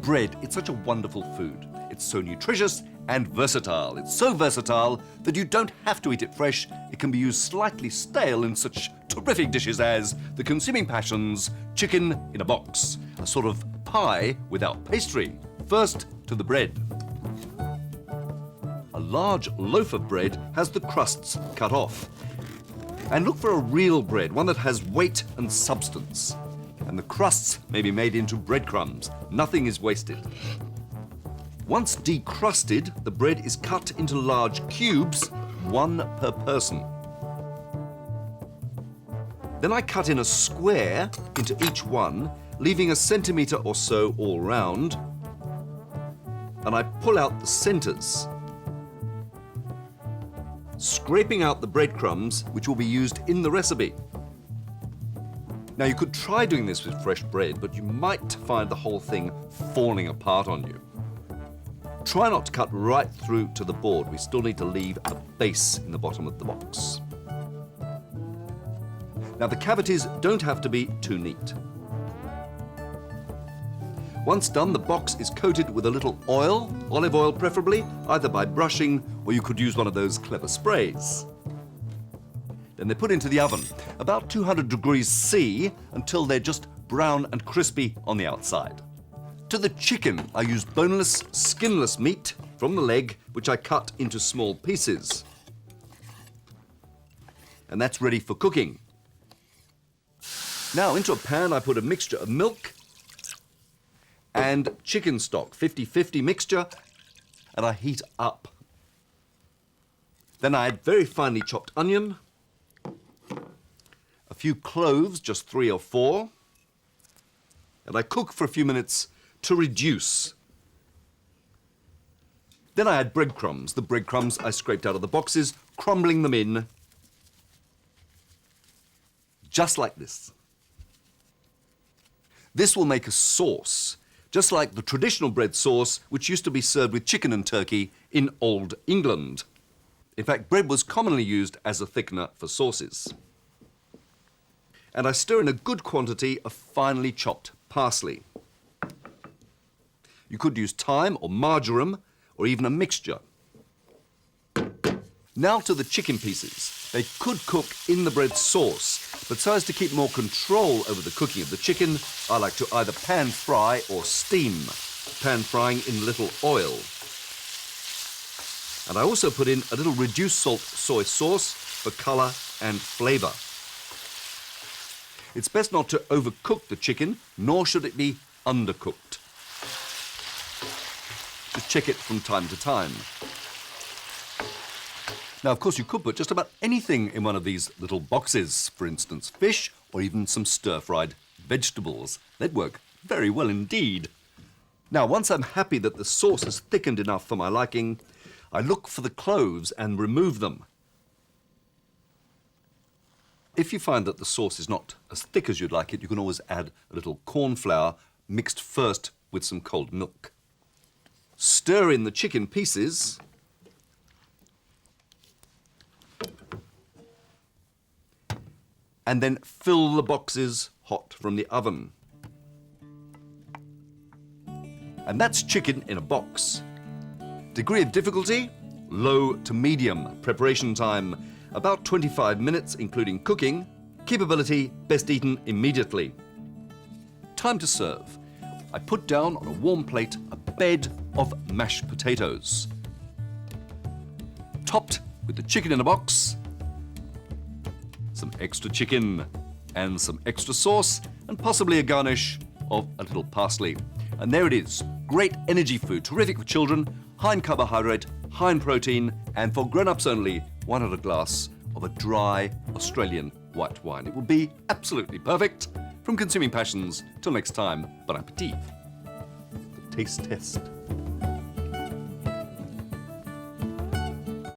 Bread, it's such a wonderful food. It's so nutritious and versatile. It's so versatile that you don't have to eat it fresh. It can be used slightly stale in such terrific dishes as the Consuming Passions chicken in a box, a sort of pie without pastry. First, to the bread. A large loaf of bread has the crusts cut off. And look for a real bread, one that has weight and substance. And the crusts may be made into breadcrumbs. Nothing is wasted. Once decrusted, the bread is cut into large cubes, one per person. Then I cut in a square into each one, leaving a centimetre or so all round, and I pull out the centres, scraping out the breadcrumbs which will be used in the recipe. Now, you could try doing this with fresh bread, but you might find the whole thing falling apart on you. Try not to cut right through to the board. We still need to leave a base in the bottom of the box. Now, the cavities don't have to be too neat. Once done, the box is coated with a little oil, olive oil preferably, either by brushing or you could use one of those clever sprays. Then they're put into the oven, about 200 degrees C, until they're just brown and crispy on the outside. To the chicken, I use boneless, skinless meat from the leg, which I cut into small pieces. And that's ready for cooking. Now, into a pan, I put a mixture of milk and chicken stock, 50-50 mixture, and I heat up. Then I add very finely chopped onion, a few cloves, just 3 or 4, and I cook for a few minutes to reduce. Then I add breadcrumbs. The breadcrumbs I scraped out of the boxes, crumbling them in, just like this. This will make a sauce, just like the traditional bread sauce which used to be served with chicken and turkey in Old England. In fact, bread was commonly used as a thickener for sauces. And I stir in a good quantity of finely chopped parsley. You could use thyme or marjoram or even a mixture. Now to the chicken pieces. They could cook in the bread sauce, but so as to keep more control over the cooking of the chicken, I like to either pan fry or steam, pan frying in little oil. And I also put in a little reduced salt soy sauce for colour and flavour. It's best not to overcook the chicken, nor should it be undercooked. Just check it from time to time. Now, of course, you could put just about anything in one of these little boxes, for instance, fish or even some stir-fried vegetables. They'd work very well indeed. Now, once I'm happy that the sauce has thickened enough for my liking, I look for the cloves and remove them. If you find that the sauce is not as thick as you'd like it, you can always add a little corn flour mixed first with some cold milk. Stir in the chicken pieces. And then fill the boxes hot from the oven. And that's chicken in a box. Degree of difficulty, low to medium. Preparation time, about 25 minutes, including cooking. Keepability, best eaten immediately. Time to serve. I put down on a warm plate a bed of mashed potatoes, topped with the chicken in a box, some extra chicken and some extra sauce, and possibly a garnish of a little parsley. And there it is. Great energy food, terrific for children, high in carbohydrate, high in protein, and for grown-ups only, why not a glass of a dry Australian white wine? It will be absolutely perfect. From Consuming Passions, till next time, bon appetit. The taste test.